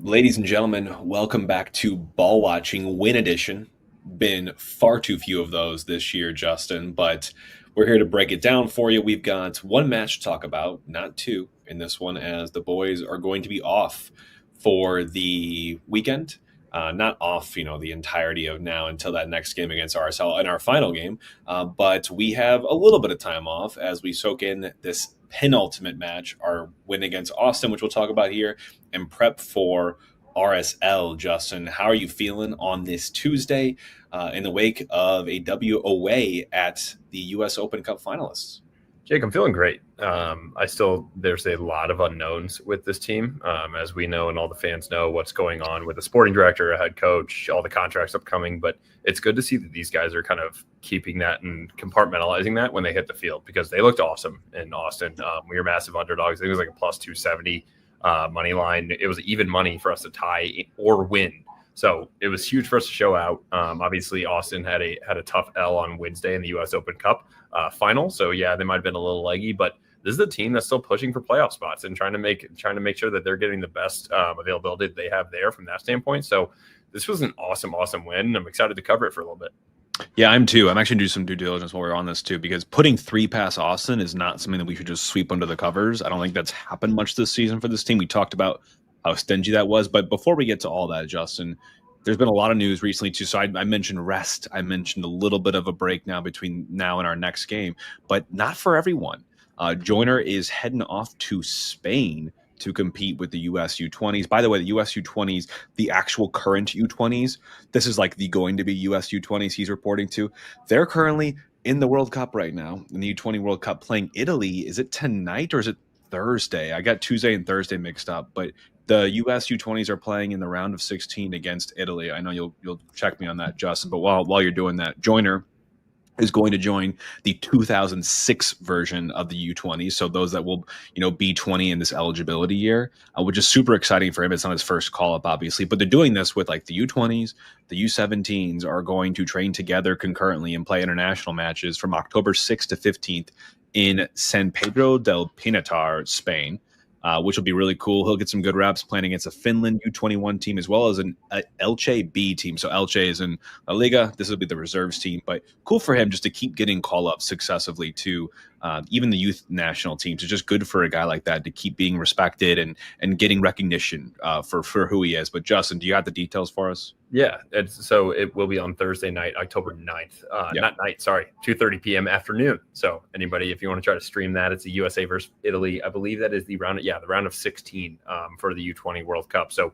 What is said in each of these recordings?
Ladies and gentlemen, welcome back to Ball Watching Win Edition. Been far too few of those this year, Justin, but we're here to break it down for you. We've got one match to talk about, not two, in this one, as the boys are going to be off for the weekend. Not off, the entirety of now until that next game against RSL in our final game, but we have a little bit of time off as we soak in this penultimate match, our win against Austin, which we'll talk about here, and prep for RSL. Justin, how are you feeling on this Tuesday in the wake of a W away at the U.S. Open Cup finalists? Jake, I'm feeling great. There's a lot of unknowns with this team, as we know, and all the fans know what's going on with the sporting director, a head coach, all the contracts upcoming. But it's good to see that these guys are kind of keeping that and compartmentalizing that when they hit the field, because they looked awesome in Austin. We were massive underdogs. I think it was like a plus 270 money line. It was even money for us to tie or win. So it was huge for us to show out. Obviously, Austin had a tough L on Wednesday in the U.S. Open Cup final. So yeah, they might have been a little leggy, but this is a team that's still pushing for playoff spots and trying to make sure that they're getting the best availability that they have there from that standpoint. So this was an awesome win. I'm excited to cover it for a little bit. Yeah, I'm too. I'm actually doing some due diligence while we're on this too, because putting 3 past Austin is not something that we should just sweep under the covers. I don't think that's happened much this season for this team. We talked about how stingy that was. But before we get to all that, Justin, there's been a lot of news recently too. So I mentioned rest. I mentioned a little bit of a break now between now and our next game, but not for everyone. Joyner is heading off to Spain to compete with the US U20s. By the way, the US U20s, the actual current U20s, this is like the going to be US U20s he's reporting to. They're currently in the World Cup right now, in the U20 World Cup, playing Italy. Is it tonight or is it Thursday? I got Tuesday and Thursday mixed up, but the US U20s are playing in the round of 16 against Italy. I know you'll check me on that, Justin, but while you're doing that, Joyner is going to join the 2006 version of the U20. So those that will, be 20 in this eligibility year, which is super exciting for him. It's not his first call up, obviously, but they're doing this with like the U20s, the U17s are going to train together concurrently and play international matches from October 6th to 15th in San Pedro del Pinatar, Spain. Which will be really cool. He'll get some good reps playing against a Finland U21 team as well as an Elche B team. So Elche is in La Liga. This will be the reserves team, but cool for him just to keep getting call-ups successively to even the youth national teams. It's just good for a guy like that to keep being respected and getting recognition for who he is. But Justin, do you have the details for us? Yeah, so it will be on Thursday night, October 9th. Not night, sorry, 2:30 p.m. afternoon. So anybody, if you want to try to stream that, it's the USA versus Italy. I believe that is the round of 16 for the U20 World Cup. So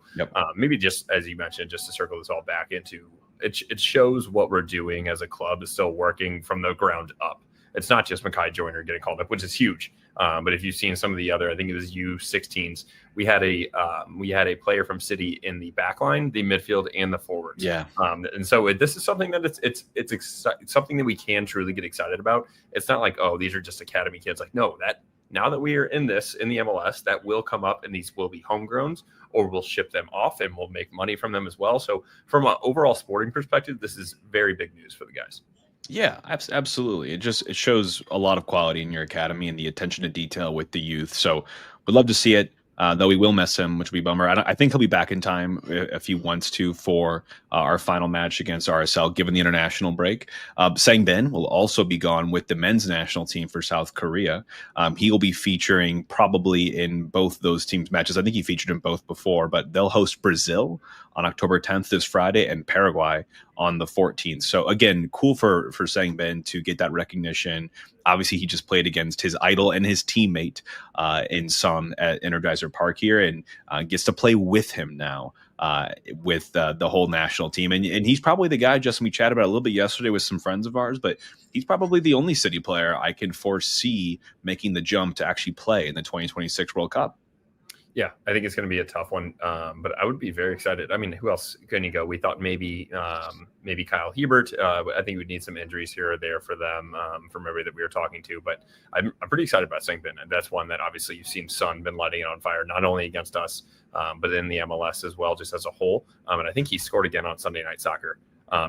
maybe just, as you mentioned, just to circle this all back into, it shows what we're doing as a club is still working from the ground up. It's not just Mackay Joyner getting called up, which is huge. But if you've seen some of the other, I think it was U16s, we had a player from City in the back line, the midfield, and the forwards. Yeah. And so this is something that it's something that we can truly get excited about. It's not like, oh, these are just academy kids. Like, no, that now that we are in the MLS, that will come up, and these will be homegrowns, or we'll ship them off and we'll make money from them as well. So from an overall sporting perspective, this is very big news for the guys. Yeah, absolutely. It shows a lot of quality in your academy and the attention to detail with the youth. So we'd love to see it. Though we will miss him, which will be a bummer. I think he'll be back in time if he wants to for our final match against RSL, given the international break. Sang Ben will also be gone with the men's national team for South Korea. He will be featuring probably in both those teams' matches. I think he featured in both before, but they'll host Brazil on October 10th this Friday and Paraguay on the 14th. So again, cool for Sang Ben to get that recognition. Obviously, he just played against his idol and his teammate in Son at Energizer Park here, and gets to play with him now with the whole national team. And he's probably the guy, Justin, we chatted about a little bit yesterday with some friends of ours, but he's probably the only City player I can foresee making the jump to actually play in the 2026 World Cup. Yeah, I think it's going to be a tough one, but I would be very excited. I mean, who else can you go? We thought maybe Kyle Hebert. I think we'd need some injuries here or there for them from everybody that we were talking to. But I'm pretty excited about Sangbin, and that's one that obviously you've seen Son been lighting it on fire, not only against us, but in the MLS as well, just as a whole. And I think he scored again on Sunday Night Soccer.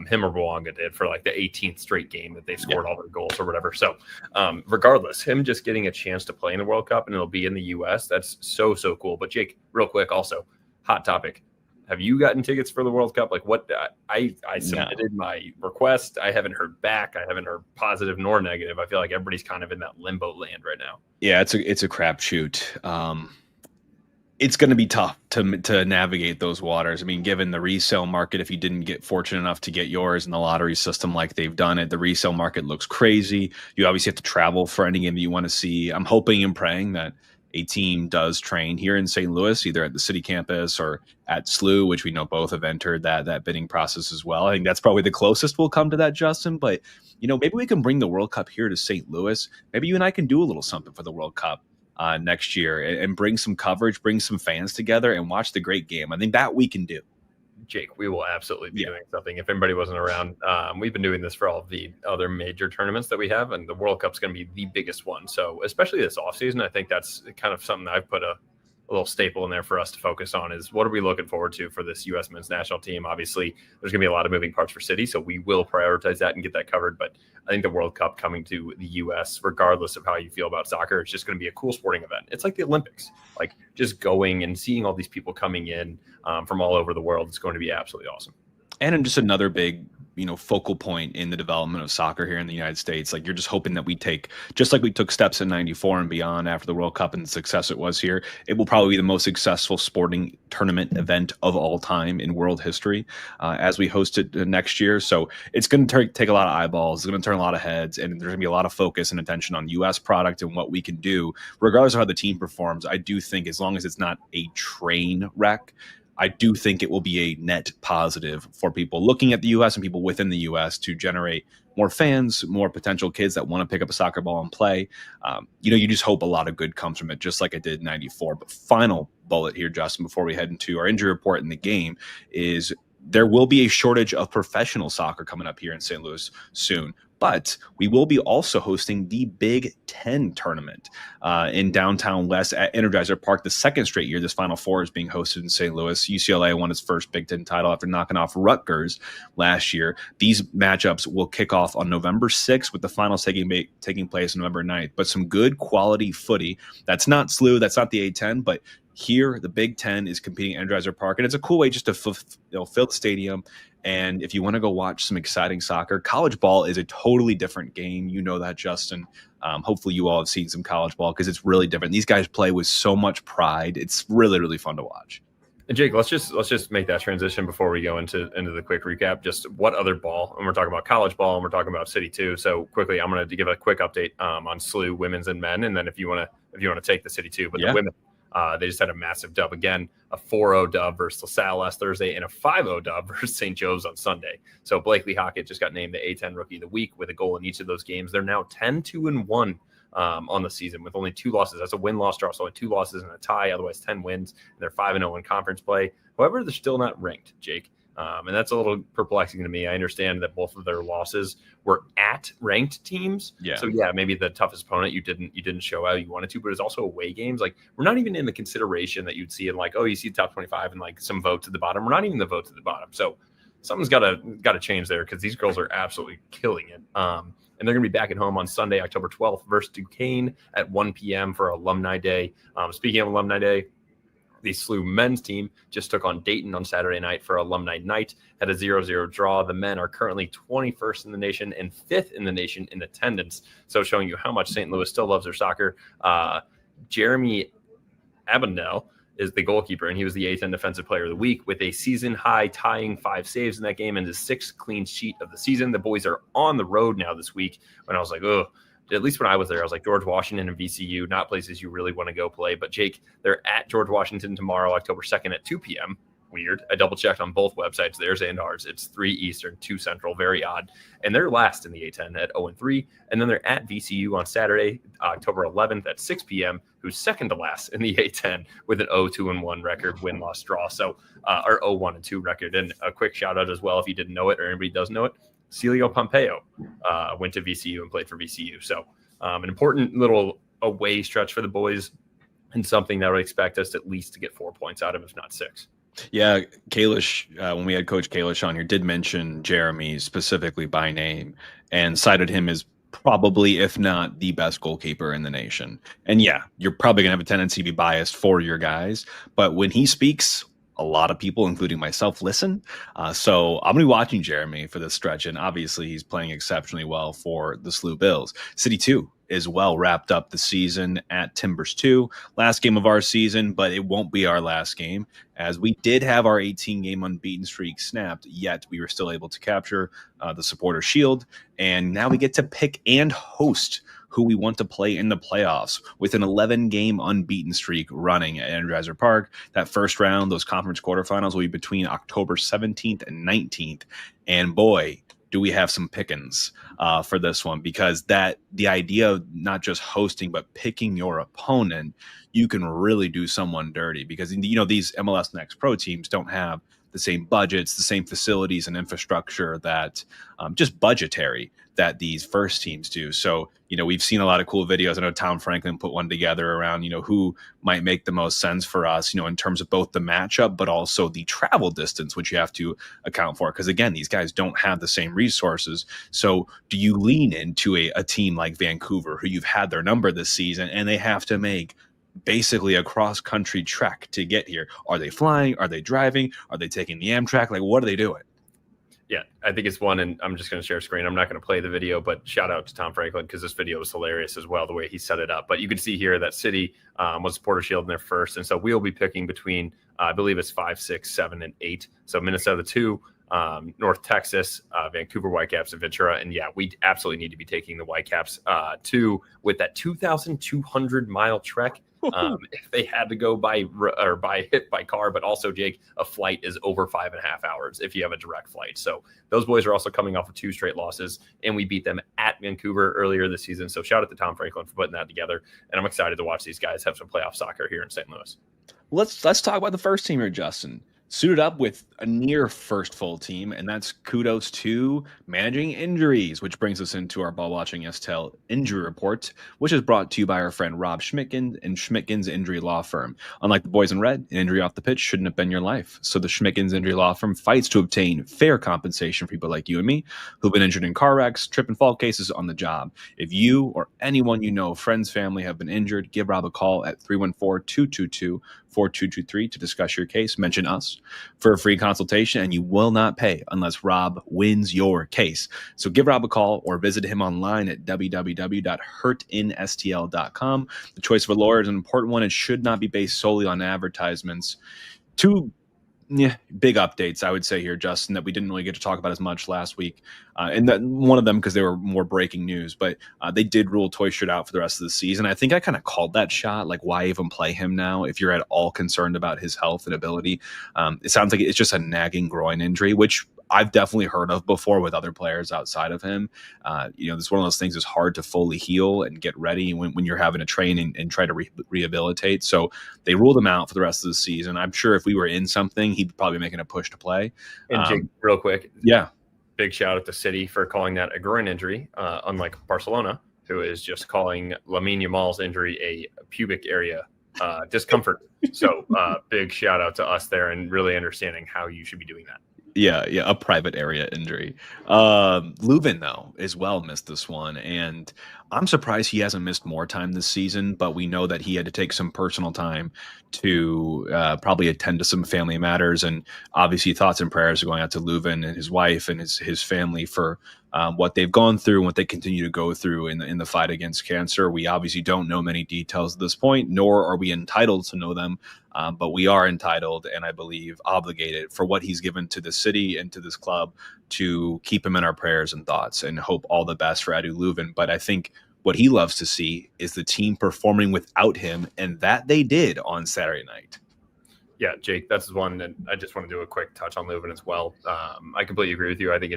Him or Boanga did for like the 18th straight game that they've scored all their goals or whatever. So regardless, him just getting a chance to play in the World Cup and it'll be in the US, that's so cool. But Jake, real quick, also hot topic, Have you gotten tickets for the World Cup? Like what I submitted No. my request. I haven't heard back. I haven't heard positive nor negative. I feel like everybody's kind of in that limbo land right now. Yeah, it's a crapshoot. It's going to be tough to navigate those waters. I mean, given the resale market, if you didn't get fortunate enough to get yours in the lottery system like they've done it, the resale market looks crazy. You obviously have to travel for any game that you want to see. I'm hoping and praying that a team does train here in St. Louis, either at the city campus or at SLU, which we know both have entered that bidding process as well. I think that's probably the closest we'll come to that, Justin. But maybe we can bring the World Cup here to St. Louis. Maybe you and I can do a little something for the World Cup next year and bring some coverage, bring some fans together and watch the great game. I think that we can do. Jake, we will absolutely be doing something. If anybody wasn't around, we've been doing this for all of the other major tournaments that we have, and the World Cup's going to be the biggest one. So especially this offseason, I think that's kind of something I've put a little staple in there for us to focus on is what are we looking forward to for this U.S. men's national team? Obviously, there's going to be a lot of moving parts for City, so we will prioritize that and get that covered. But I think the World Cup coming to the U.S., regardless of how you feel about soccer, it's just going to be a cool sporting event. It's like the Olympics, like just going and seeing all these people coming in from all over the world. It's going to be absolutely awesome. And just another big focal point in the development of soccer here in the United States. Like you're just hoping that we take, just like we took steps in 94 and beyond after the World Cup and the success it was here, it will probably be the most successful sporting tournament event of all time in world history as we host it next year. So it's going to take a lot of eyeballs. It's going to turn a lot of heads, and there's going to be a lot of focus and attention on U.S. product and what we can do, regardless of how the team performs. I do think as long as it's not a train wreck, I do think it will be a net positive for people looking at the U.S. and people within the U.S. to generate more fans, more potential kids that want to pick up a soccer ball and play. You just hope a lot of good comes from it, just like it did in 94. But final bullet here, Justin, before we head into our injury report in the game is there will be a shortage of professional soccer coming up here in St. Louis soon. But we will be also hosting the Big Ten tournament in downtown West at Energizer Park. The second straight year this Final Four is being hosted in St. Louis. UCLA won its first Big Ten title after knocking off Rutgers last year. These matchups will kick off on November 6th with the finals taking place on November 9th. But some good quality footy. That's not SLU. That's not the A10, but here, the Big Ten is competing at Energizer Park, and it's a cool way just to fill the stadium. And if you want to go watch some exciting soccer, college ball is a totally different game. You know that, Justin. Hopefully you all have seen some college ball because it's really different. These guys play with so much pride. It's really, really fun to watch. And Jake, let's just make that transition before we go into the quick recap. Just what other ball? And we're talking about college ball, and we're talking about City too. So quickly, I'm going to give a quick update on SLU women's and men, and then if you want to take the City too, but the women. They just had a massive dub again, a 4-0 dub versus LaSalle last Thursday and a 5-0 dub versus St. Joe's on Sunday. So Blakely Hockett just got named the A10 Rookie of the Week with a goal in each of those games. They're now 10-2-1 on the season with only 2 losses. That's a win-loss draw, so only 2 losses and a tie, otherwise 10 wins. And they're 5-0 in conference play. However, they're still not ranked, Jake. And that's a little perplexing to me. I understand that both of their losses were at ranked teams. Yeah. So maybe the toughest opponent you didn't show out you wanted to, but it's also away games. Like we're not even in the consideration that you'd see in like, oh, you see top 25 and like some votes at the bottom. We're not even the votes at the bottom. So something's got to change there because these girls are absolutely killing it. And they're going to be back at home on Sunday, October 12th versus Duquesne at 1 p.m. for Alumni Day. Speaking of Alumni Day, the SLU men's team just took on Dayton on Saturday night for Alumni Night, had a 0-0 draw. The men are currently 21st in the nation and 5th in the nation in attendance. So showing you how much St. Louis still loves their soccer. Jeremy Abendel is the goalkeeper, and he was the A10 Defensive Player of the Week with a season-high tying 5 saves in that game and his 6th clean sheet of the season. The boys are on the road now this week. When I was like, oh, at least when I was there, I was like, George Washington and VCU, not places you really want to go play. But Jake, they're at George Washington tomorrow, October 2nd at 2 p.m. Weird. I double checked on both websites, theirs and ours. It's 3 Eastern, 2 Central, very odd. And they're last in the A10 at 0-3. And then they're at VCU on Saturday, October 11th at 6 p.m., who's second to last in the A10 with an 0-2-1 record, win-loss draw. So, or 0-1-2 record. And a quick shout out as well, if you didn't know it or anybody does know it, Celio Pompeo went to VCU and played for VCU. So an important little away stretch for the boys and something that I would expect us at least to get 4 points out of, if not 6. Yeah, Kalish, when we had Coach Kalish on here, did mention Jeremy specifically by name and cited him as probably, if not the best goalkeeper in the nation. And yeah, you're probably going to have a tendency to be biased for your guys. But when he speaks, a lot of people, including myself, listen. So I'm going to be watching Jeremy for this stretch, and obviously he's playing exceptionally well for the SLU Bills. City 2 is well wrapped up the season at Timbers 2. Last game of our season, but it won't be our last game, as we did have our 18-game unbeaten streak snapped, yet we were still able to capture the Supporter Shield, and now we get to pick and host who we want to play in the playoffs with an 11-game unbeaten streak running at Energizer Park. That first round, those conference quarterfinals, will be between October 17th and 19th. And boy, do we have some pickings for this one, because the idea of not just hosting, but picking your opponent, you can really do someone dirty, because, you know, these MLS Next Pro teams don't have the same budgets, the same facilities and infrastructure that just budgetary that these first teams do. So, you know, we've seen a lot of cool videos. I know Tom Franklin put one together around, you know, who might make the most sense for us, you know, in terms of both the matchup, but also the travel distance, which you have to account for. Because again, these guys don't have the same resources. So do you lean into a team like Vancouver, who you've had their number this season, and they have to make basically a cross-country trek to get here? Are they flying? Are they driving? Are they taking the Amtrak? Like, what are they doing? Yeah, I think it's one, and I'm just going to share screen. I'm not going to play the video, but shout out to Tom Franklin, because this video was hilarious as well, the way he set it up. But you can see here that City was Supporter Shield in their first, and so we'll be picking between, I believe it's 5, 6, 7, and 8. So Minnesota 2, North Texas, Vancouver Whitecaps, and Ventura. And yeah, we absolutely need to be taking the Whitecaps 2 with that 2,200-mile trek. If they had to go by car, but also, Jake, a flight is over 5.5 hours if you have a direct flight. So those boys are also coming off of 2 straight losses, and we beat them at Vancouver earlier this season. So shout out to Tom Franklin for putting that together, and I'm excited to watch these guys have some playoff soccer here in St. Louis. Let's talk about the first team here, Justin. Suited up with a near first full team, and that's kudos to managing injuries, which brings us into our Ball Watching STL injury report, which is brought to you by our friend Rob Schmitkin and Schmitkin's Injury Law Firm. Unlike the boys in red, an injury off the pitch shouldn't have been your life. So the Schmitkin's Injury Law Firm fights to obtain fair compensation for people like you and me who've been injured in car wrecks, trip and fall cases on the job. If you or anyone you know, friends, family, have been injured, give Rob a call at 314-222-4223 to discuss your case. Mention us for a free consultation, and you will not pay unless Rob wins your case. So give Rob a call or visit him online at www.hurtinstl.com. The choice of a lawyer is an important one. It should not be based solely on advertisements. Two big updates, I would say here, Justin, that we didn't really get to talk about as much last week. And that one of them, because they were more breaking news, but they did rule Toystert out for the rest of the season. I think I kind of called that shot. Like, why even play him now if you're at all concerned about his health and ability? It sounds like it's just a nagging groin injury, which I've definitely heard of before with other players outside of him. You know, this is one of those things that's hard to fully heal and get ready when you're having to train and try to rehabilitate. So they ruled him out for the rest of the season. I'm sure if we were in something, he'd probably be making a push to play. And Jake, real quick. Yeah. Big shout out to City for calling that a groin injury, unlike Barcelona, who is just calling Lamine Yamal's injury a pubic area discomfort. So big shout out to us there and really understanding how you should be doing that. Yeah, a private area injury. Leuven, though, as well missed this one, and I'm surprised he hasn't missed more time this season, but we know that he had to take some personal time to probably attend to some family matters, and obviously thoughts and prayers are going out to Leuven and his wife and his family for what they've gone through and what they continue to go through in the fight against cancer. We obviously don't know many details at this point, nor are we entitled to know them. But we are entitled, and I believe obligated, for what he's given to the city and to this club, to keep him in our prayers and thoughts, and hope all the best for Adu Leuven. But I think what he loves to see is the team performing without him, and that they did on Saturday night. Yeah, Jake, that's one that I just want to do a quick touch on Leuven as well. I completely agree with you. I think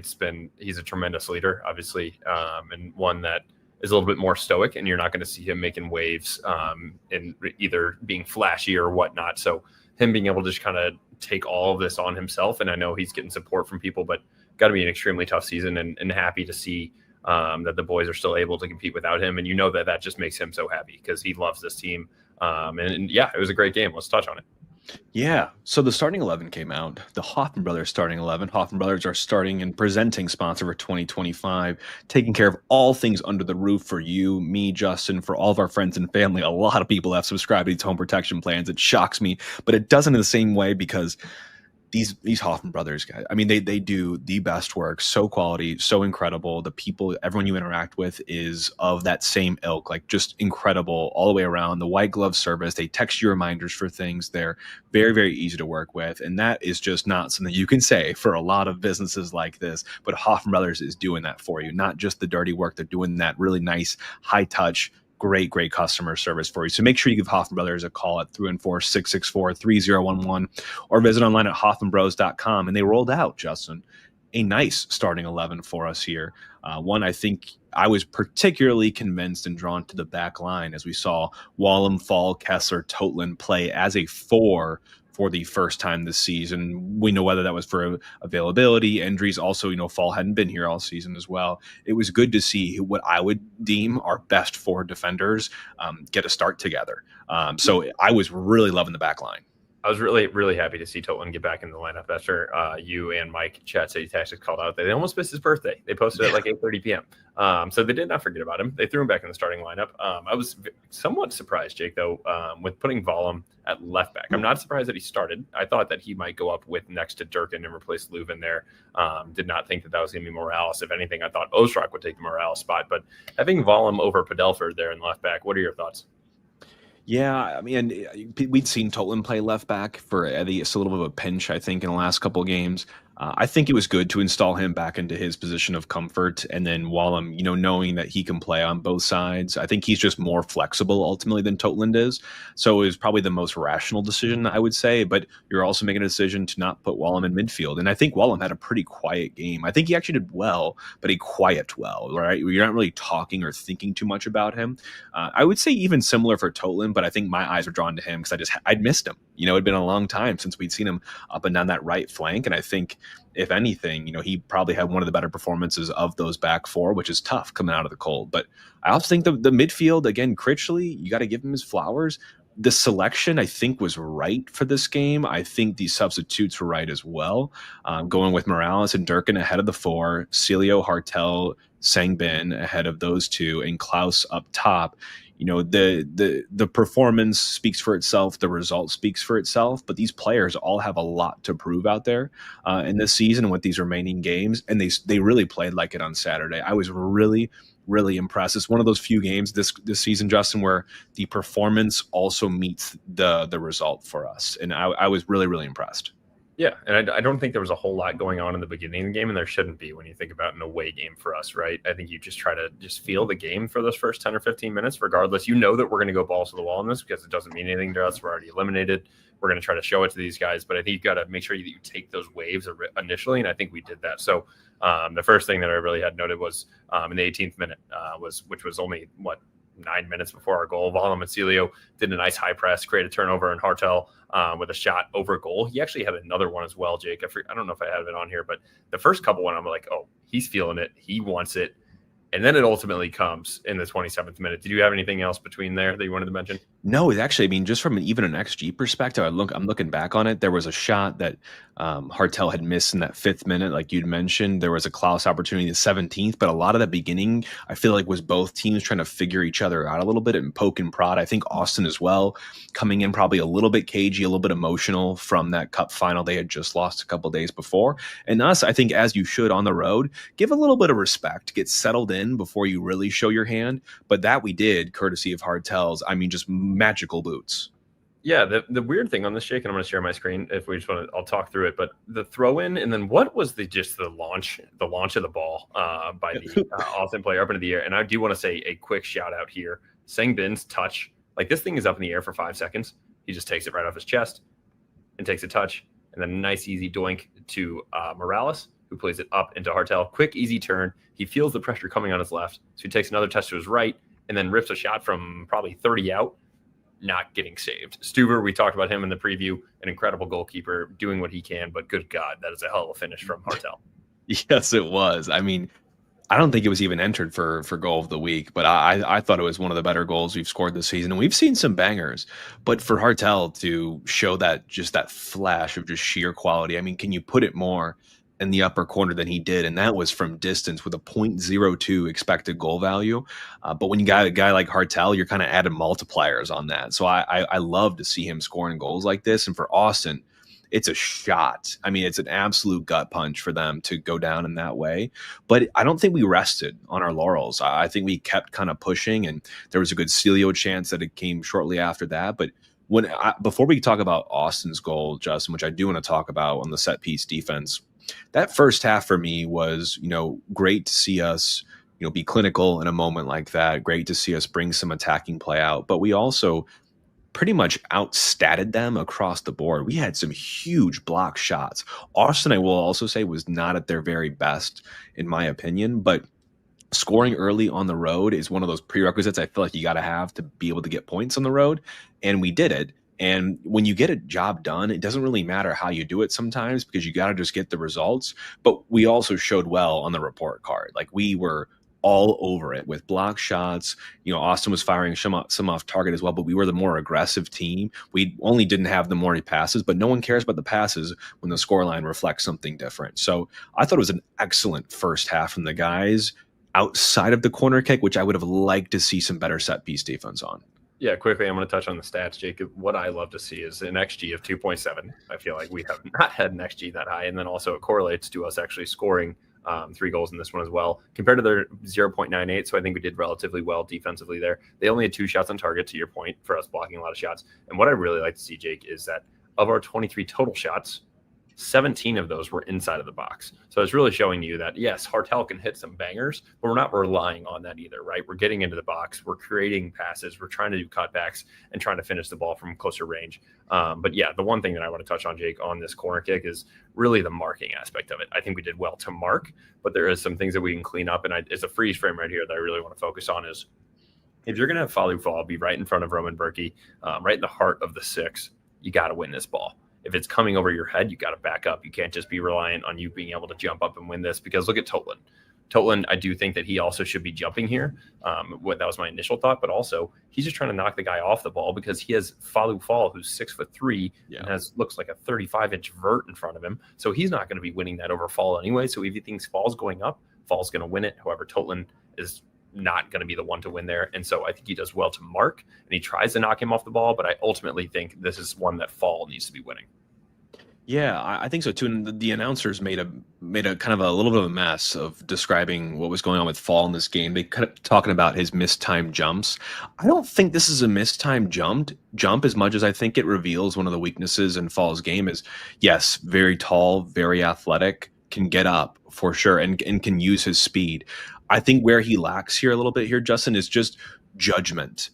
he's a tremendous leader, obviously, and one that is a little bit more stoic, and you're not going to see him making waves and either being flashy or whatnot. So him being able to just kind of take all of this on himself, and I know he's getting support from people, but got to be an extremely tough season, and happy to see that the boys are still able to compete without him. And you know that just makes him so happy because he loves this team. And yeah, it was a great game. Let's touch on it. Yeah. So the starting 11 came out. The Hoffman Brothers starting 11. Hoffman Brothers are starting and presenting sponsor for 2025, taking care of all things under the roof for you, me, Justin, for all of our friends and family. A lot of people have subscribed to these home protection plans. It shocks me, but it doesn't in the same way because these Hoffman brothers guys, I mean, they do the best work, so quality, so incredible. The people, everyone you interact with is of that same ilk, like just incredible all the way around. The white glove service, they text you reminders for things. They're very, very easy to work with. And that is just not something you can say for a lot of businesses like this. But Hoffman Brothers is doing that for you, not just the dirty work. They're doing that really nice, high touch, great customer service for you. So make sure you give Hoffman Brothers a call at 314-664-3011 or visit online at hoffmanbros.com. And they rolled out, Justin, a nice starting 11 for us here. One I think I was particularly convinced and drawn to the back line as we saw Wallem, Fall, Kessler, Totland play as a 4 for the first time this season. We know whether that was for availability, injuries. Also, Fall hadn't been here all season as well. It was good to see what I would deem our best 4 defenders get a start together. So I was really loving the back line. I was really, really happy to see Totland get back in the lineup after you and Mike Chat City Tactics called out that they almost missed his birthday. They posted it like 8:30 p.m. So they did not forget about him. They threw him back in the starting lineup. I was somewhat surprised, Jake, though, with putting Vollem at left back. I'm not surprised that he started. I thought that he might go up with next to Durkin and replace Leuven there. Did not think that was going to be Morales. If anything, I thought Ozrak would take the Morales spot. But having Vollem over Padelford there in left back, what are your thoughts? Yeah, I mean, we'd seen Totland play left back for Eddie. It's a little bit of a pinch, I think, in the last couple of games. I think it was good to install him back into his position of comfort. And then Wallem, knowing that he can play on both sides, I think he's just more flexible ultimately than Totland is. So it was probably the most rational decision, I would say. But you're also making a decision to not put Wallem in midfield. And I think Wallem had a pretty quiet game. I think he actually did well, but he quiet well, right? You're not really talking or thinking too much about him. I would say even similar for Totland, but I think my eyes were drawn to him because I'd missed him. It'd been a long time since we'd seen him up and down that right flank. And I think, if anything, he probably had one of the better performances of those back 4, which is tough coming out of the cold. But I also think the midfield, again, Critchley, you got to give him his flowers. The selection, I think, was right for this game. I think the substitutes were right as well. Going with Morales and Durkin ahead of the 4, Celio, Hartel, Sangbin ahead of those 2, and Klaus up top. The performance speaks for itself, the result speaks for itself, but these players all have a lot to prove out there in this season with these remaining games, and they really played like it on Saturday. I was really, really impressed. It's one of those few games this season, Justin, where the performance also meets the result for us, and I was really, really impressed. Yeah, and I don't think there was a whole lot going on in the beginning of the game, and there shouldn't be when you think about an away game for us, right? I think you just try to just feel the game for those first 10 or 15 minutes, regardless. You know that we're going to go balls to the wall in this because it doesn't mean anything to us. We're already eliminated. We're going to try to show it to these guys, but I think you've got to make sure that you take those waves initially, and I think we did that. So the first thing that I really had noted was in the 18th minute, which was only, 9 minutes before our goal. Vollem and Celio did a nice high press, create a turnover, and Hartel with a shot over goal. He actually had another one as well, Jake. I don't know if I have it on here, but the first couple one, I'm like, oh, he's feeling it. He wants it. And then it ultimately comes in the 27th minute. Did you have anything else between there that you wanted to mention? No, it actually, just from even an XG perspective, I'm looking back on it. There was a shot that Hartel had missed in that 5th minute, like you'd mentioned. There was a Klaus opportunity in the 17th, but a lot of the beginning, I feel like, was both teams trying to figure each other out a little bit and poke and prod. I think Austin as well, coming in probably a little bit cagey, a little bit emotional from that cup final they had just lost a couple days before. And us, I think, as you should on the road, give a little bit of respect, get settled in before you really show your hand. But that we did, courtesy of Hartel's, just magical boots. Yeah, the weird thing on this, Jake, and I'm going to share my screen if we just want to, I'll talk through it, but the throw in, and then what was the launch of the ball by the Austin player up into the air. And I do want to say a quick shout out here. Sangbin's touch, like this thing is up in the air for 5 seconds. He just takes it right off his chest and takes a touch, and then a nice easy doink to Morales, who plays it up into Hartel. Quick, easy turn. He feels the pressure coming on his left, so he takes another touch to his right, and then rips a shot from probably 30 out, not getting saved. Stuver, we talked about him in the preview, an incredible goalkeeper, doing what he can, but good God, that is a hell of a finish from Hartel. Yes, it was. I don't think it was even entered for goal of the week, but I thought it was one of the better goals we've scored this season, and we've seen some bangers. But for Hartel to show that just that flash of just sheer quality, I mean, can you put it more in the upper corner than he did? And that was from distance with a .02 expected goal value. But when you got a guy like Hartel, you're kind of adding multipliers on that. So I love to see him scoring goals like this. And for Austin, it's a shot. I mean, it's an absolute gut punch for them to go down in that way. But I don't think we rested on our laurels. I think we kept kind of pushing, and there was a good Celio chance that it came shortly after that. But before we talk about Austin's goal, Justin, which I do want to talk about on the set piece defense, that first half for me was, great to see us, be clinical in a moment like that. Great to see us bring some attacking play out. But we also pretty much outstatted them across the board. We had some huge block shots. Austin, I will also say, was not at their very best, in my opinion, but scoring early on the road is one of those prerequisites I feel like you got to have to be able to get points on the road. And we did it. And when you get a job done, it doesn't really matter how you do it sometimes, because you got to just get the results. But we also showed well on the report card. Like, we were all over it with block shots. Austin was firing some off target as well, but we were the more aggressive team. We only didn't have the more passes, but no one cares about the passes when the scoreline reflects something different. So I thought it was an excellent first half from the guys outside of the corner kick, which I would have liked to see some better set piece defense on. Yeah, quickly, I'm going to touch on the stats, Jacob. What I love to see is an XG of 2.7. I feel like we have not had an XG that high. And then also it correlates to us actually scoring 3 goals in this one as well, compared to their 0.98. So I think we did relatively well defensively there. They only had 2 shots on target, to your point, for us blocking a lot of shots. And what I really like to see, Jake, is that of our 23 total shots, 17 of those were inside of the box. So it's really showing you that, yes, Hartel can hit some bangers, but we're not relying on that either, right? We're getting into the box. We're creating passes. We're trying to do cutbacks and trying to finish the ball from closer range. But yeah, the one thing that I want to touch on, Jake, on this corner kick is really the marking aspect of it. I think we did well to mark, but there is some things that we can clean up. And it's a freeze frame right here that I really want to focus on is, if you're going to have Fallu Fall be right in front of Roman Berkey, right in the heart of the 6, you got to win this ball. If it's coming over your head, you got to back up. You can't just be reliant on you being able to jump up and win this, because look at Totland. Totland, I do think that he also should be jumping here. That was my initial thought, but also he's just trying to knock the guy off the ball, because he has Fallu Fall, who's 6'3", and looks like a 35-inch vert in front of him. So he's not going to be winning that over Fall anyway. So if he thinks Fall's going up, Fall's going to win it. However, Totland is not going to be the one to win there. And so I think he does well to mark, and he tries to knock him off the ball, but I ultimately think this is one that Fall needs to be winning. Yeah, I think so too. And the announcers made a kind of a little bit of a mess of describing what was going on with Fall in this game. They kept talking about his mistimed jumps. I don't think this is a mistimed jump as much as I think it reveals one of the weaknesses in Fall's game is, yes, very tall, very athletic, can get up for sure, and can use his speed. I think where he lacks here a little bit here, Justin, is just judgment.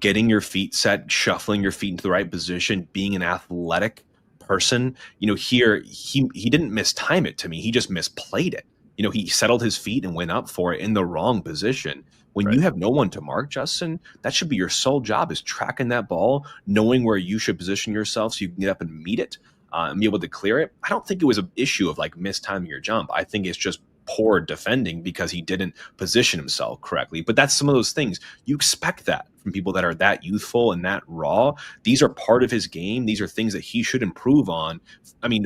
Getting your feet set, shuffling your feet into the right position, being an athletic person. Here he didn't mistime it to me. He just misplayed it. He settled his feet and went up for it in the wrong position. When you have no one to mark, Justin, that should be your sole job, is tracking that ball, knowing where you should position yourself so you can get up and meet it and be able to clear it. I don't think it was an issue of like mistiming your jump. I think it's just poor defending because he didn't position himself correctly. But that's some of those things. You expect that from people that are that youthful and that raw. These are part of his game. These are things that he should improve on,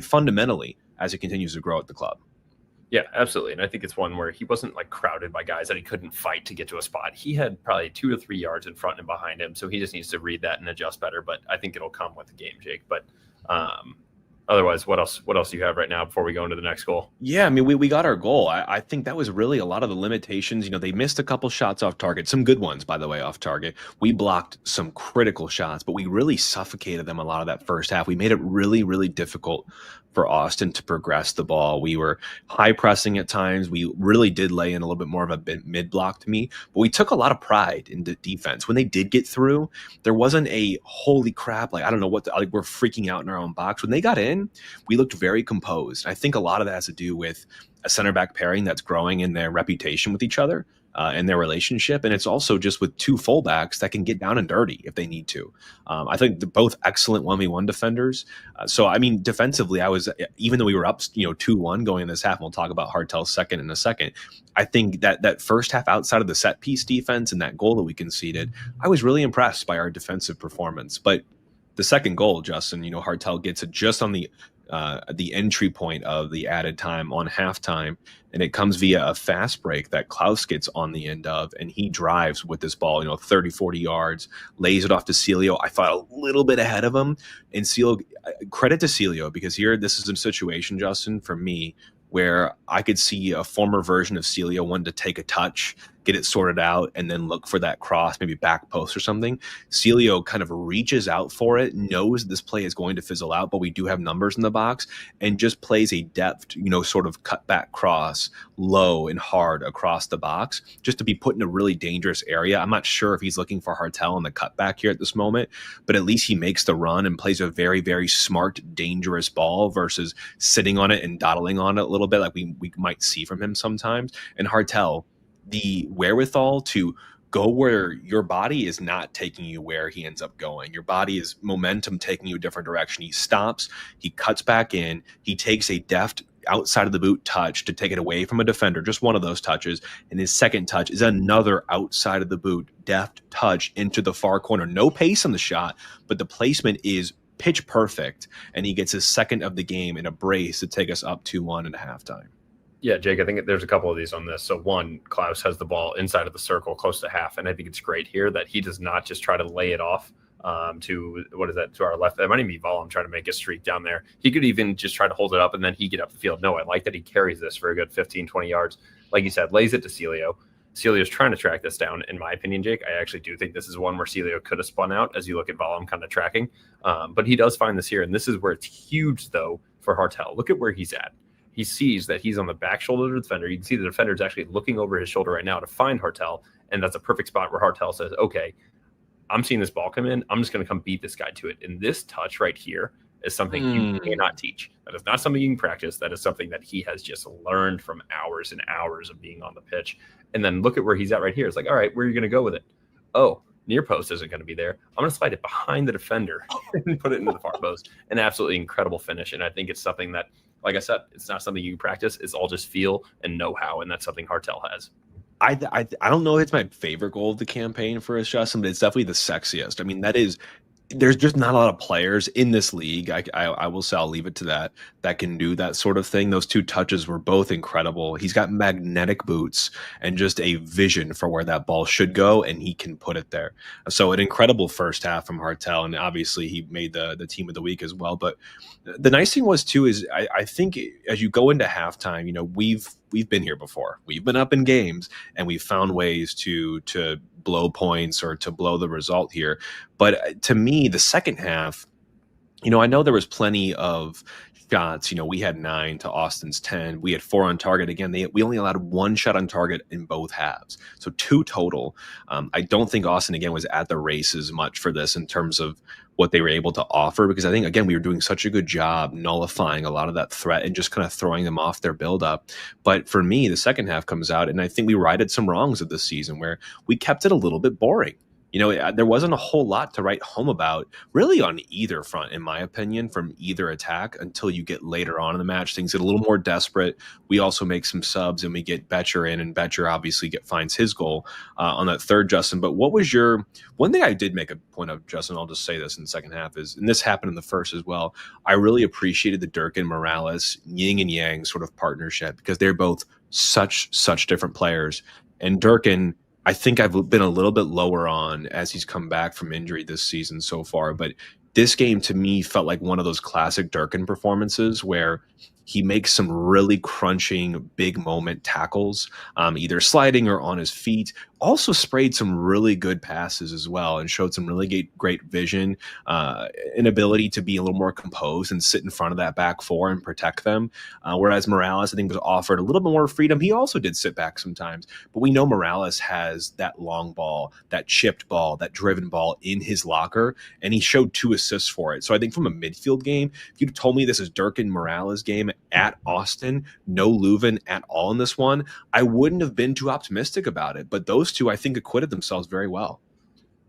fundamentally, as he continues to grow at the club. Yeah, absolutely. And I think it's one where he wasn't like crowded by guys that he couldn't fight to get to a spot. He had probably 2 or 3 yards in front and behind him. So he just needs to read that and adjust better. But I think it'll come with the game, Jake. But otherwise, what else do you have right now before we go into the next goal? Yeah, we got our goal. I think that was really a lot of the limitations. They missed a couple shots off target, some good ones, by the way, off target. We blocked some critical shots, but we really suffocated them a lot of that first half. We made it really, really difficult for Austin to progress the ball. We were high pressing at times. We really did lay in a little bit more of a mid block to me, but we took a lot of pride in the defense. When they did get through, there wasn't a holy crap, like, I don't know what, we're freaking out in our own box. When they got in, we looked very composed. I think a lot of that has to do with a center back pairing that's growing in their reputation with each other. in their relationship. And it's also just with two fullbacks that can get down and dirty if they need to. I think they're both excellent 1v1 defenders. So, I mean, defensively, even though we were up, 2-1 going in this half, and we'll talk about Hartel's second in a second. I think that first half outside of the set piece defense and that goal that we conceded, I was really impressed by our defensive performance. But the second goal, Justin, Hartel gets it just on the entry point of the added time on halftime, and it comes via a fast break that Klaus gets on the end of, and he drives with this ball, 30, 40 yards, lays it off to Celio. I thought a little bit ahead of him, and Celio, credit to Celio, because here, this is a situation, Justin, for me, where I could see a former version of Celio wanting to take a touch, get it sorted out, and then look for that cross, maybe back post or something. Celio kind of reaches out for it, knows this play is going to fizzle out, but we do have numbers in the box, and just plays a depth, sort of cut back cross, low and hard across the box, just to be put in a really dangerous area. I'm not sure if he's looking for Hartel on the cutback here at this moment, but at least he makes the run and plays a very, very smart, dangerous ball versus sitting on it and dawdling on it a little bit like we might see from him sometimes. And Hartel, the wherewithal to go where your body is not taking you where he ends up going. Your body is momentum taking you a different direction. He stops, he cuts back in, he takes a deft outside of the boot touch to take it away from a defender, just one of those touches. And his second touch is another outside of the boot, deft touch into the far corner. No pace on the shot, but the placement is pitch perfect. And he gets his second of the game in a brace to take us up 2-1 at halftime. Yeah, Jake, I think there's a couple of these on this. So one, Klaus has the ball inside of the circle close to half, and I think it's great here that he does not just try to lay it off to our left. That might even be Vollum trying to make a streak down there. He could even just try to hold it up and then he get up the field. No, I like that he carries this for a good 15, 20 yards. Like you said, lays it to Celio. Celio's trying to track this down. In my opinion, Jake, I actually do think this is one where Celio could have spun out as you look at Vollum kind of tracking. But he does find this here, and this is where it's huge, though, for Hartel. Look at where he's at. He sees that he's on the back shoulder of the defender. You can see the defender is actually looking over his shoulder right now to find Hartel, and that's a perfect spot where Hartel says, okay, I'm seeing this ball come in. I'm just going to come beat this guy to it. And this touch right here is something you cannot teach. That is not something you can practice. That is something that he has just learned from hours and hours of being on the pitch. And then look at where he's at right here. It's like, all right, where are you going to go with it? Oh, near post isn't going to be there. I'm going to slide it behind the defender and put it into the far post. An absolutely incredible finish. And I think it's something that, like I said, it's not something you can practice. It's all just feel and know-how, and that's something Hartel has. I don't know if it's my favorite goal of the campaign for us, Justin, but it's definitely the sexiest. I mean, there's just not a lot of players in this league. I will say, I'll leave it to that can do that sort of thing. Those two touches were both incredible. He's got magnetic boots and just a vision for where that ball should go, and he can put it there. So an incredible first half from Hartel, and obviously he made the team of the week as well. But the nice thing was too is I think as you go into halftime, we've been here before. We've been up in games and we've found ways to blow points or to blow the result here. But to me, the second half, I know there was plenty of shots. We had 9 to Austin's 10. We had 4 on target. Again, we only allowed 1 shot on target in both halves. So 2 total. I don't think Austin, again, was at the races much for this in terms of what they were able to offer, because I think, again, we were doing such a good job nullifying a lot of that threat and just kind of throwing them off their buildup. But for me, the second half comes out, and I think we righted some wrongs of this season where we kept it a little bit boring. There wasn't a whole lot to write home about really on either front, in my opinion, from either attack until you get later on in the match. Things get a little more desperate. We also make some subs and we get Betcher in, and Betcher obviously finds his goal on that third, Justin. But what was one thing I did make a point of, Justin, I'll just say this in the second half is, and this happened in the first as well, I really appreciated the Durkin Morales yin and yang sort of partnership, because they're both such different players. And Durkin, I think I've been a little bit lower on as he's come back from injury this season so far. But this game to me felt like one of those classic Durkin performances where he makes some really crunching big moment tackles, either sliding or on his feet. Also sprayed some really good passes as well and showed some really great vision, an ability to be a little more composed and sit in front of that back four and protect them. Whereas Morales, I think, was offered a little bit more freedom. He also did sit back sometimes, but we know Morales has that long ball, that chipped ball, that driven ball in his locker, and he showed 2 assists for it. So I think from a midfield game, if you'd told me this is Durkin Morales' game at Austin, no Leuven at all in this one, I wouldn't have been too optimistic about it. But those two, I think, acquitted themselves very well.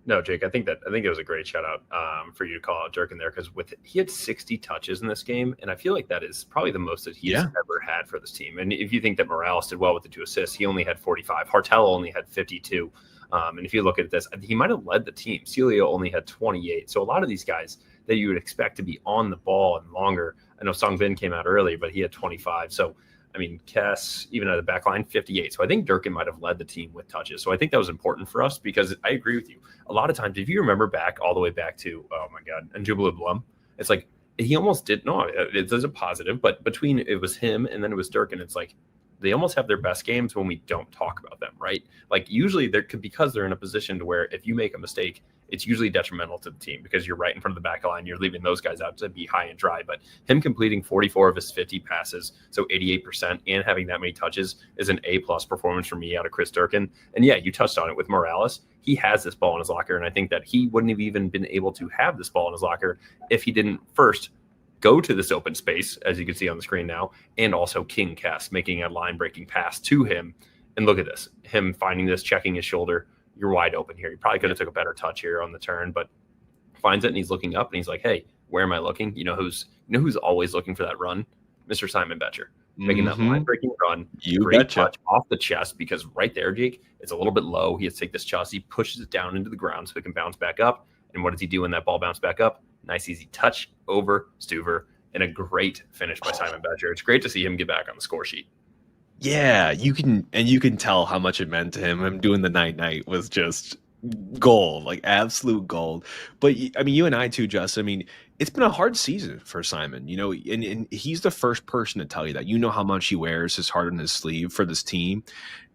No, Jake, I think it was a great shout out for you to call out Durkin there, because he had 60 touches in this game, and I feel like that is probably the most that he's ever had for this team. And if you think that Morales did well with the 2 assists, he only had 45. Hartel only had 52. And if you look at this, he might have led the team. Celio only had 28. So a lot of these guys that you would expect to be on the ball and longer. I know Songbin came out early, but he had 25. So I mean, Kess, even at the back line, 58. So I think Durkin might have led the team with touches. So I think that was important for us, because I agree with you. A lot of times, if you remember all the way back to, oh my God, and Jubilee Blum, it's like he almost did, no, it is a positive, but between it was him and then it was Durkin, it's like they almost have their best games when we don't talk about them, right? Like usually because they're in a position to where if you make a mistake, it's usually detrimental to the team because you're right in front of the back line. You're leaving those guys out to be high and dry. But him completing 44 of his 50 passes, so 88%, and having that many touches is an A-plus performance for me out of Chris Durkin. And yeah, you touched on it with Morales. He has this ball in his locker, and I think that he wouldn't have even been able to have this ball in his locker if he didn't first go to this open space, as you can see on the screen now, and also King Kess making a line-breaking pass to him. And look at this, him finding this, checking his shoulder. You're wide open here. He probably could have took a better touch here on the turn, but finds it and he's looking up and he's like, hey, where am I looking? You know who's always looking for that run? Mr. Simon Betcher. Making that line-breaking run. Great touch off the chest, because right there, Jake, it's a little bit low. He has to take this chest. He pushes it down into the ground so it can bounce back up. And what does he do when that ball bounces back up? Nice, easy touch over Stuver and a great finish by Simon Betcher. It's great to see him get back on the score sheet. Yeah, you can tell how much it meant to him. Him doing the night was just gold, like absolute gold. But I mean, you and I too, Justin. I mean, it's been a hard season for Simon, and he's the first person to tell you that. You know how much he wears his heart on his sleeve for this team,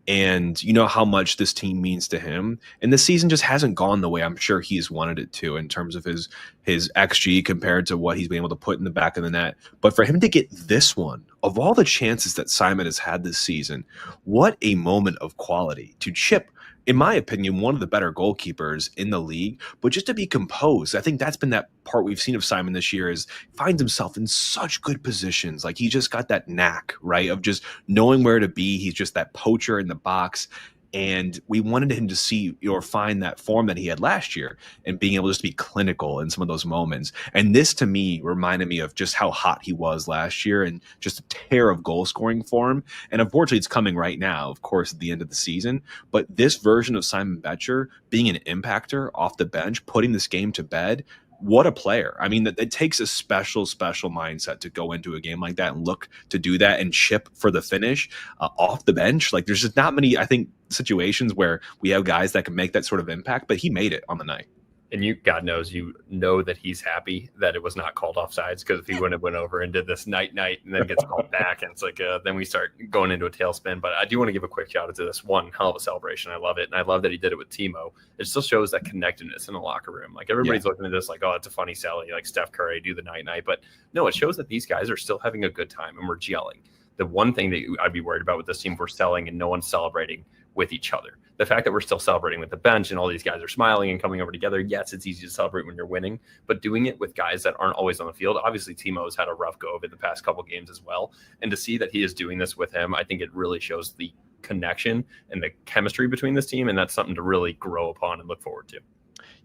and you know how much this team means to him. And the season just hasn't gone the way I'm sure he's wanted it to in terms of his XG compared to what he's been able to put in the back of the net. But for him to get this one, of all the chances that Simon has had this season, what a moment of quality to chip, in my opinion, one of the better goalkeepers in the league, but just to be composed. I think that's been that part we've seen of Simon this year, is finds himself in such good positions. Like he just got that knack, right, of just knowing where to be. He's just that poacher in the box. And we wanted him to see or find that form that he had last year and being able just to be clinical in some of those moments. And this, to me, reminded me of just how hot he was last year and just a tear of goal scoring for him. And unfortunately, it's coming right now, of course, at the end of the season. But this version of Simon Betcher being an impactor off the bench, putting this game to bed, what a player. I mean, it takes a special mindset to go into a game like that and look to do that and chip for the finish off the bench. Like there's just not many, I think, situations where we have guys that can make that sort of impact, but he made it on the night. And God knows, that he's happy that it was not called offsides, because if he wouldn't have went over and did this night and then gets called back, and it's like then we start going into a tailspin. But I do want to give a quick shout out to this one hell of a celebration. I love it, and I love that he did it with Timo. It still shows that connectedness in the locker room. Like everybody's looking at this like, oh, it's a funny sally, like Steph Curry do the night, but no, it shows that these guys are still having a good time and we're gelling. The one thing that I'd be worried about with this team, if we're selling and no one's celebrating with each other. The fact that we're still celebrating with the bench and all these guys are smiling and coming over together. Yes, it's easy to celebrate when you're winning, but doing it with guys that aren't always on the field. Obviously, Timo's had a rough go of it the past couple games as well. And to see that he is doing this with him, I think it really shows the connection and the chemistry between this team. And that's something to really grow upon and look forward to.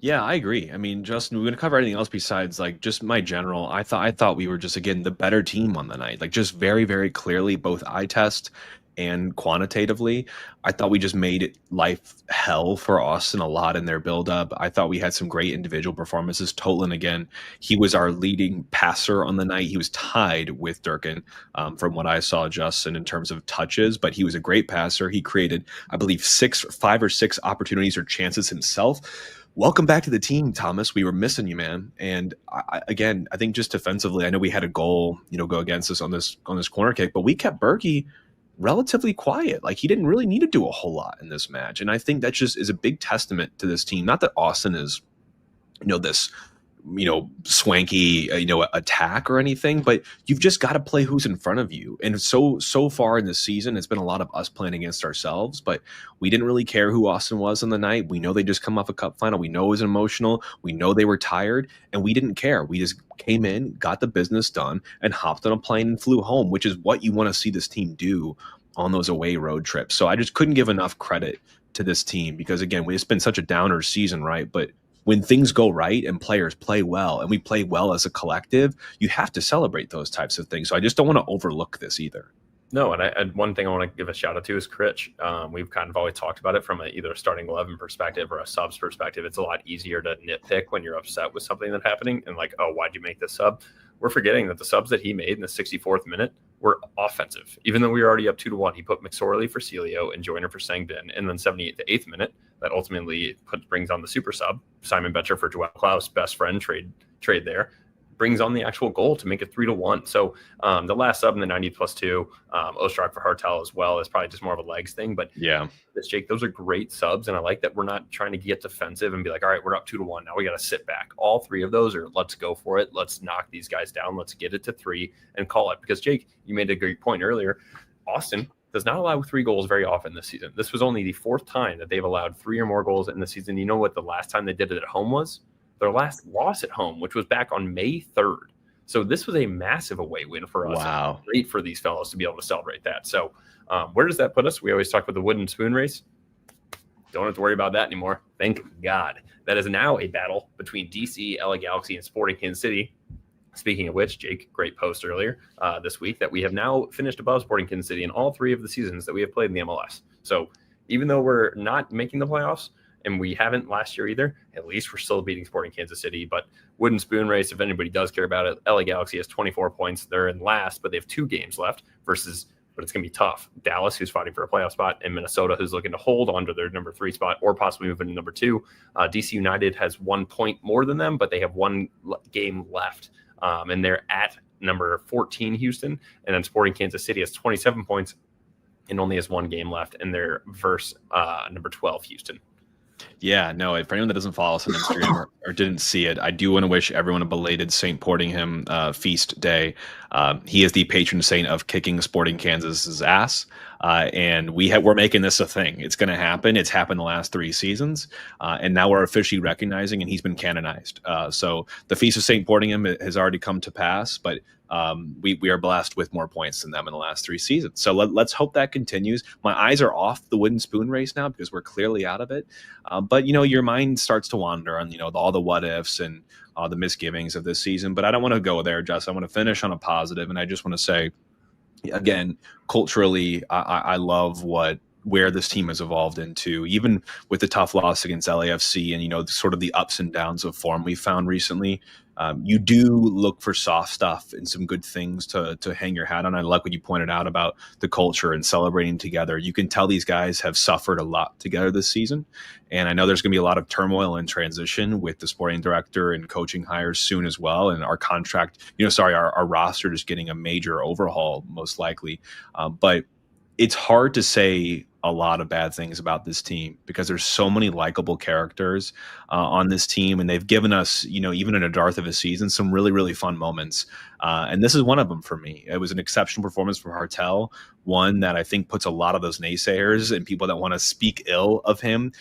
Yeah, I agree. I mean, Justin, we're going to cover anything else besides like just my general. I thought we were just, again, the better team on the night, like just very, very clearly, both eye test and quantitatively. I thought we just made life hell for Austin a lot in their buildup. I thought we had some great individual performances. Totlin, again, he was our leading passer on the night. He was tied with Durkin from what I saw, Justin, in terms of touches, but he was a great passer. He created, I believe, 5 or 6 opportunities or chances himself. Welcome back to the team, Thomas. We were missing you, man. And I think just defensively, I know we had a goal, go against us on this corner kick, but we kept Berkey relatively quiet. Like he didn't really need to do a whole lot in this match. And I think that just is a big testament to this team. Not that Austin is, this swanky, attack or anything, but you've just got to play who's in front of you. And so far in this season, it's been a lot of us playing against ourselves, but we didn't really care who Austin was on the night. We know they just come off a cup final. We know it was emotional. We know they were tired, and we didn't care. We just came in, got the business done, and hopped on a plane and flew home, which is what you want to see this team do on those away road trips. So I just couldn't give enough credit to this team because, again, it's been such a downer season, right? But when things go right and players play well and we play well as a collective, you have to celebrate those types of things. So I just don't want to overlook this either. No, and one thing I want to give a shout out to is Critch. We've kind of always talked about it from either a starting 11 perspective or a subs perspective. It's a lot easier to nitpick when you're upset with something that's happening and like, oh, why'd you make this sub? We're forgetting that the subs that he made in the 64th minute were offensive. Even though we were already up 2-1, he put McSorley for Celio and Joyner for Sangbin. And then 78th to 8th minute, that ultimately brings on the super sub, Simon Betcher for Joel Klaus, best friend trade there. Brings on the actual goal to make it 3-1. So the last sub in the 90 plus 2, Ostrak for Hartel as well is probably just more of a legs thing. But yeah, Jake, those are great subs, and I like that we're not trying to get defensive and be like, all right, we're up 2-1. Now we got to sit back. All three of those are let's go for it. Let's knock these guys down. Let's get it to 3 and call it. Because Jake, you made a great point earlier. Austin does not allow 3 goals very often this season. This was only the 4th time that they've allowed 3 or more goals in the season. You know what the last time they did it at home was? Their last loss at home, which was back on May 3rd. So this was a massive away win for us. Wow. Great for these fellows to be able to celebrate that. So where does that put us? We always talk about the wooden spoon race. Don't have to worry about that anymore. Thank God. That is now a battle between DC, LA Galaxy, and Sporting Kansas City. Speaking of which, Jake, great post earlier this week that we have now finished above Sporting Kansas City in all 3 of the seasons that we have played in the MLS. So even though we're not making the playoffs, and we haven't last year either, at least we're still beating Sporting Kansas City. But wooden spoon race, if anybody does care about it, LA Galaxy has 24 points. They're in last, but they have 2 games left but it's going to be tough. Dallas, who's fighting for a playoff spot, and Minnesota, who's looking to hold on to their number 3 spot or possibly move into number 2. DC United has 1 point more than them, but they have 1 game left. And they're at number 14, Houston. And then Sporting Kansas City has 27 points and only has 1 game left. And they're versus number 12, Houston. Yeah, no, for anyone that doesn't follow us on Instagram or didn't see it, I do want to wish everyone a belated St. Portingham feast day. He is the patron saint of kicking Sporting Kansas's ass. And we're making this a thing. It's going to happen. It's happened the last 3 seasons. And now we're officially recognizing, and he's been canonized. So the Feast of St. Portingham has already come to pass, but we are blessed with more points than them in the last 3 seasons. So let's hope that continues. My eyes are off the wooden spoon race now because we're clearly out of it. But, your mind starts to wander on, all the what ifs and the misgivings of this season. But I don't want to go there, Justin. I want to finish on a positive, and I just want to say, again, culturally, I love where this team has evolved into, even with the tough loss against LAFC and, sort of the ups and downs of form we found recently. You do look for soft stuff and some good things to hang your hat on. I like what you pointed out about the culture and celebrating together. You can tell these guys have suffered a lot together this season. And I know there's going to be a lot of turmoil and transition with the sporting director and coaching hires soon as well. And our contract, our roster is getting a major overhaul, most likely. But it's hard to say a lot of bad things about this team because there's so many likable characters on this team, and they've given us, even in a dearth of a season, some really, really fun moments. And this is one of them for me. It was an exceptional performance from Hartel, one that I think puts a lot of those naysayers and people that want to speak ill of him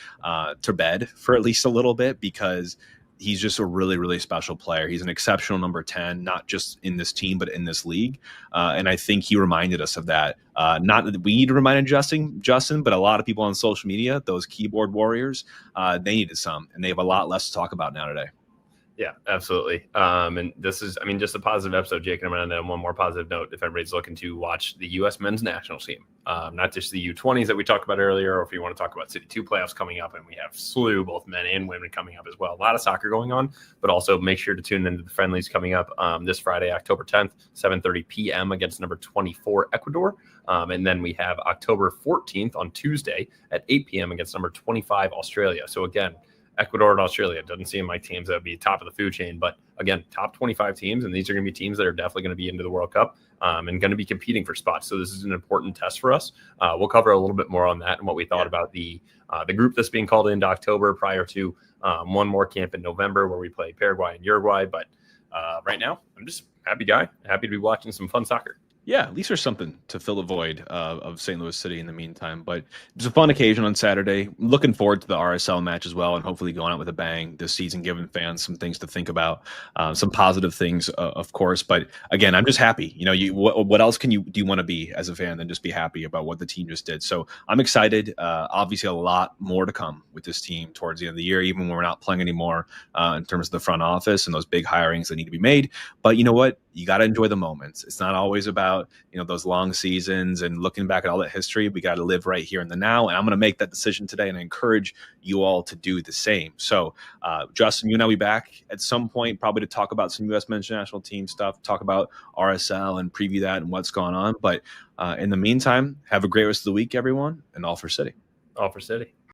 to bed for at least a little bit, because he's just a really, really special player. He's an exceptional number 10, not just in this team, but in this league. And I think he reminded us of that. Not that we need to remind Justin, but a lot of people on social media, those keyboard warriors, they needed some, and they have a lot less to talk about now today. Yeah, absolutely. And this is, just a positive episode, Jake. And I'm going to end on one more positive note. If everybody's looking to watch the U.S. men's national team, not just the U20s that we talked about earlier, or if you want to talk about City 2 playoffs coming up, and we have slew, both men and women coming up as well. A lot of soccer going on, but also make sure to tune into the friendlies coming up this Friday, October 10th, 7:30 p.m. against number 24 Ecuador. And then we have October 14th on Tuesday at 8 p.m. against number 25 Australia. So again, Ecuador and Australia doesn't seem like teams that would be top of the food chain, but again, top 25 teams, and these are going to be teams that are definitely going to be into the World Cup and going to be competing for spots. So this is an important test for us. We'll cover a little bit more on that and what we thought about the group that's being called into October prior to One more camp in November where we play Paraguay and Uruguay. But right now, I'm just happy to be watching some fun soccer. Yeah, at least there's something to fill the void of St. Louis City in the meantime. But it's a fun occasion on Saturday. Looking forward to the RSL match as well, and hopefully going out with a bang this season, giving fans some things to think about, some positive things, of course. But again, I'm just happy. What else do you want to be as a fan than just be happy about what the team just did? So I'm excited. Obviously, a lot more to come with this team towards the end of the year, even when we're not playing anymore in terms of the front office and those big hirings that need to be made. But you know what? You got to enjoy the moments. It's not always about those long seasons and looking back at all that history. We got to live right here in the now, and I'm going to make that decision today, and I encourage you all to do the same. So Justin, you and I will be back at some point probably to talk about some U.S. men's national team stuff, talk about RSL and preview that and what's going on. But in the meantime, have a great rest of the week, everyone, and all for City. All for City.